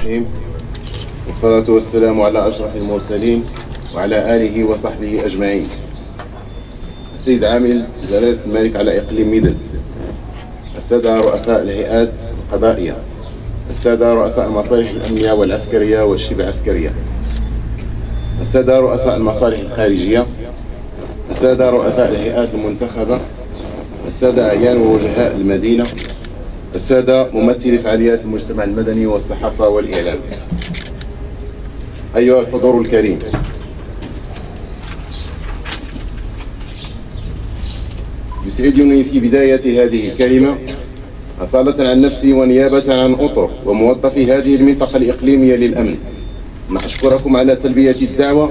الرحيم، والصلاة والسلام على أشرف المرسلين وعلى آله وصحبه أجمعين. السيد عامل جلالة الملك على إقليم ميدلت، السادة رؤساء الهيئات القضائية، السادة رؤساء المصالح الأمنية والعسكرية والشبه عسكرية، السادة رؤساء المصالح الخارجية، السادة رؤساء الهيئات المنتخبة، السادة أعيان ووجهاء المدينة، السادة ممثلي فعاليات المجتمع المدني والصحافة والإعلام، أيها الحضور الكريم، يسعدني في بداية هذه الكلمة أصالة عن نفسي ونيابة عن أطر وموظفي هذه المنطقة الإقليمية للأمن أن أشكركم على تلبية الدعوة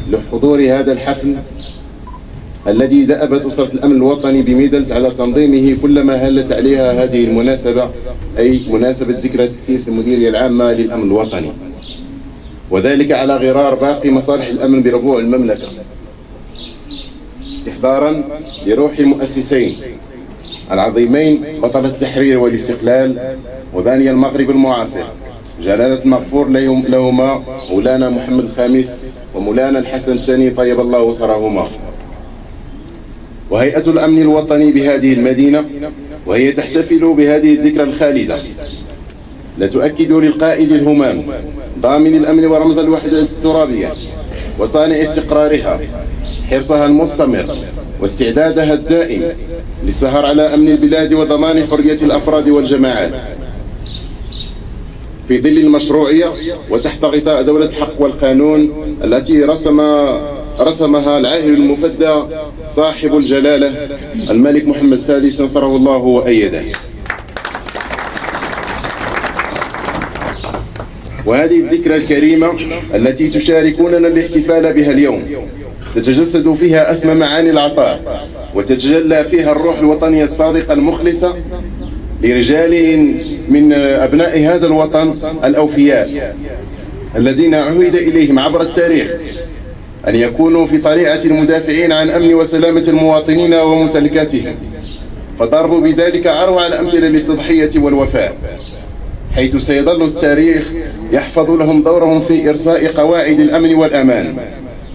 لحضور هذا الحفل الذي دأبت أسرة الأمن الوطني بميدلت على تنظيمه كلما هلت عليها هذه المناسبة، أي مناسبة ذكرى تأسيس المديرية العامة للأمن الوطني، وذلك على غرار باقي مصالح الأمن بربوع المملكة، استحضارا لروح المؤسسين العظيمين بطل التحرير والاستقلال وباني المغرب المعاصر جلالة المغفور لهما مولانا محمد الخامس ومولانا الحسن الثاني طيب الله ثراهما، وهيئة الأمن الوطني بهذه المدينة وهي تحتفل بهذه الذكرى الخالدة لا تؤكد للقائد الهمام ضامن الأمن ورمز الوحدة الترابية وصانع استقرارها حرصها المستمر واستعدادها الدائم للسهر على أمن البلاد وضمان حرية الأفراد والجماعات في ظل المشروعية وتحت غطاء دولة الحق والقانون التي رسمها العاهل المفدى صاحب الجلالة الملك محمد السادس نصره الله وأيده. وهذه الذكرى الكريمة التي تشاركوننا الاحتفال بها اليوم تتجسد فيها أسمى معاني العطاء وتتجلى فيها الروح الوطنية الصادقة المخلصة لرجال من أبناء هذا الوطن الأوفياء الذين عهد إليهم عبر التاريخ أن يكونوا في طليعة المدافعين عن أمن وسلامة المواطنين وممتلكاتهم، فضربوا بذلك أروع الأمثلة للتضحية والوفاء، حيث سيظل التاريخ يحفظ لهم دورهم في إرساء قواعد الأمن والأمان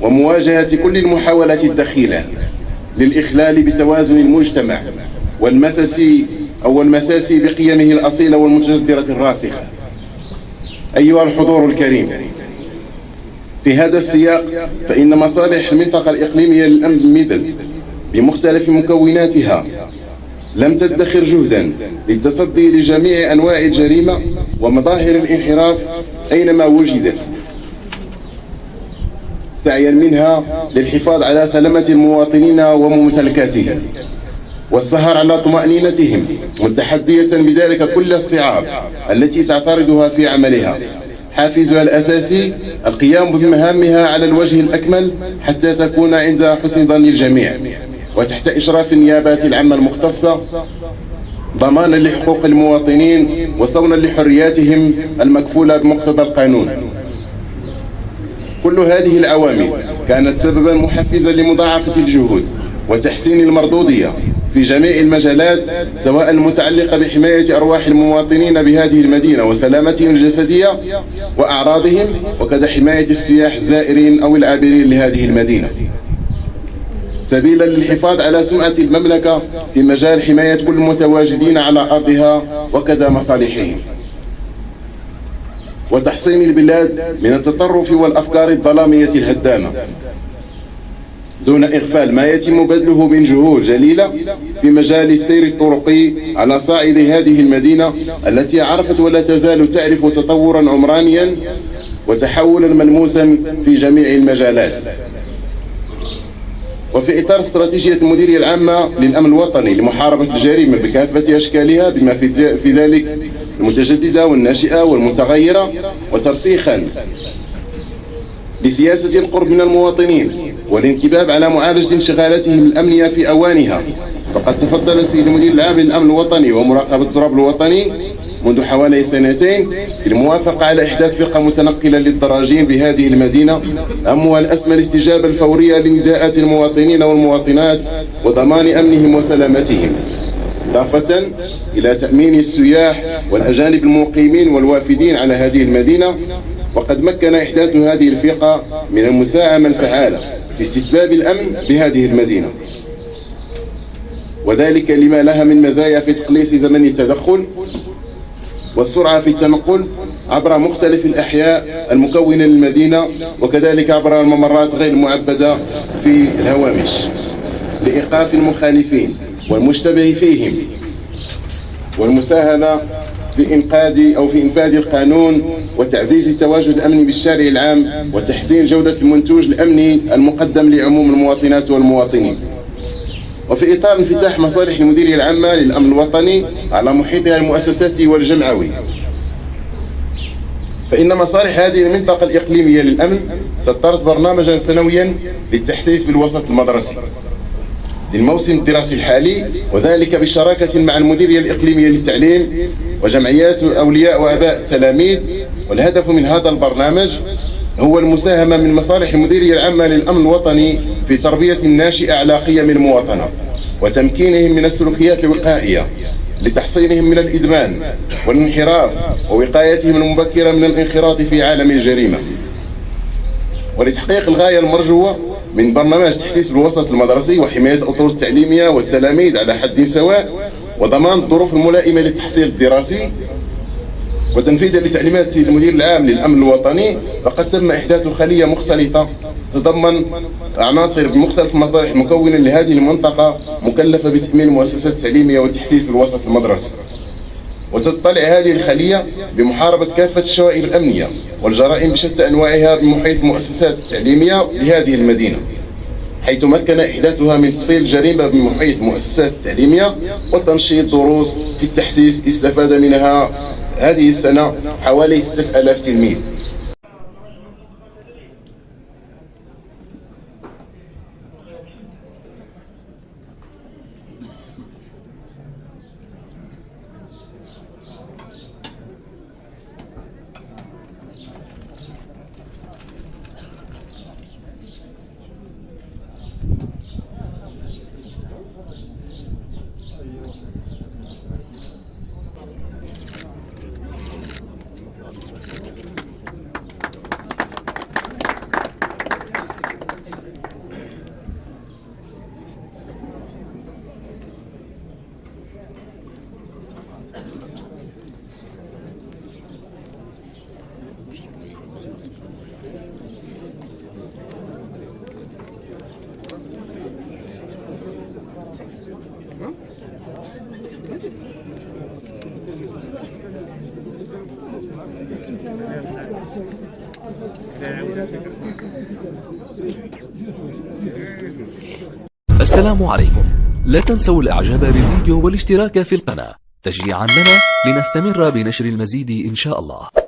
ومواجهة كل المحاولات الدخيلة للإخلال بتوازن المجتمع والمساس بقيمه الأصيلة والمتجذرة الراسخة. أيها الحضور الكريم، في هذا السياق فإن مصالح المنطقة الإقليمية للأمن ميدلت بمختلف مكوناتها لم تدخر جهدا للتصدي لجميع أنواع الجريمة ومظاهر الانحراف أينما وجدت، سعيا منها للحفاظ على سلامة المواطنين وممتلكاتهم والسهر على طمأنينتهم، متحدية بذلك كل الصعاب التي تعترضها في عملها. حافزها الأساسي القيام بمهامها على الوجه الأكمل حتى تكون عند حسن ظن الجميع وتحت إشراف النيابات العامة المختصة، ضمانا لحقوق المواطنين وصونا لحرياتهم المكفولة بمقتضى القانون. كل هذه العوامل كانت سببا محفزا لمضاعفة الجهود وتحسين المردودية في جميع المجالات، سواء المتعلقة بحماية أرواح المواطنين بهذه المدينة وسلامتهم الجسدية وأعراضهم، وكذا حماية السياح الزائرين أو العابرين لهذه المدينة، سبيلا للحفاظ على سمعة المملكة في مجال حماية كل المتواجدين على أرضها وكذا مصالحهم، وتحصين البلاد من التطرف والأفكار الظلامية الهدامة، دون إغفال ما يتم بذله من جهود جليلة في مجال السير الطرقي على صعيد هذه المدينة التي عرفت ولا تزال تعرف تطورا عمرانيا وتحولا ملموسا في جميع المجالات. وفي إطار استراتيجية المديرية العامة للأمن الوطني لمحاربة الجريمة بكافة أشكالها بما في ذلك المتجددة والناشئة والمتغيرة، وترسيخا لسياسة القرب من المواطنين والانكباب على معالجة انشغالاتهم الأمنية في أوانها، فقد تفضل السيد المدير العام للأمن الوطني ومراقبة التراب الوطني منذ حوالي سنتين في الموافقة على إحداث فرقة متنقلة للدراجين بهذه المدينة همها الأسمى الاستجابة الفورية لنداءات المواطنين والمواطنات وضمان أمنهم وسلامتهم، إضافة إلى تأمين السياح والأجانب المقيمين والوافدين على هذه المدينة. وقد مكن إحداث هذه الفرقة من المساهمة الفعالة في استتباب الأمن بهذه المدينة، وذلك لما لها من مزايا في تقليص زمن التدخل والسرعة في التنقل عبر مختلف الأحياء المكونة للمدينة، وكذلك عبر الممرات غير المعبدة في الهوامش لإيقاف المخالفين والمشتبه فيهم، والمساهمة في إنفاذ القانون وتعزيز التواجد الأمني بالشارع العام وتحسين جودة المنتوج الأمني المقدم لعموم المواطنات والمواطنين. وفي إطار انفتاح مصالح المديرية العامة للأمن الوطني على محيطها المؤسساتي والجمعوي، فإن مصالح هذه المنطقة الإقليمية للأمن سطرت برنامجا سنويا للتحسيس بالوسط المدرسي للموسم الدراسي الحالي، وذلك بالشراكة مع المديرية الإقليمية للتعليم وجمعيات أولياء وآباء التلاميذ. والهدف من هذا البرنامج هو المساهمة من مصالح المديرية العامة للأمن الوطني في تربية الناشئة على قيم المواطنة وتمكينهم من السلوكيات الوقائية لتحصينهم من الإدمان والانحراف ووقايتهم المبكرة من الانخراط في عالم الجريمة. ولتحقيق الغاية المرجوة من برنامج تحسيس الوسط المدرسي وحماية الأطر التعليمية والتلاميذ على حد سواء وضمان الظروف الملائمة للتحصيل الدراسي وتنفيذا لتعليمات السيد المدير العام للأمن الوطني، فقد تم إحداث خلية مختلطة تتضمن عناصر بمختلف المصالح المكونة لهذه المنطقة مكلفة بتأمين المؤسسات التعليمية والتحسيس الوسط المدرسي. وتطلع هذه الخلية بمحاربة كافة الشوائب الأمنية والجرائم بشتى أنواعها بمحيط المؤسسات التعليمية لهذه المدينة، حيث مكن إحداثها من تصفية الجريمة بمحيط المؤسسات التعليمية وتنشيط دروس في التحسيس استفاد منها هذه السنة حوالي 6000 تلميذ. السلام عليكم. لا تنسوا الاعجاب بالفيديو والاشتراك في القناة تشجيعا لنا لنستمر بنشر المزيد إن شاء الله.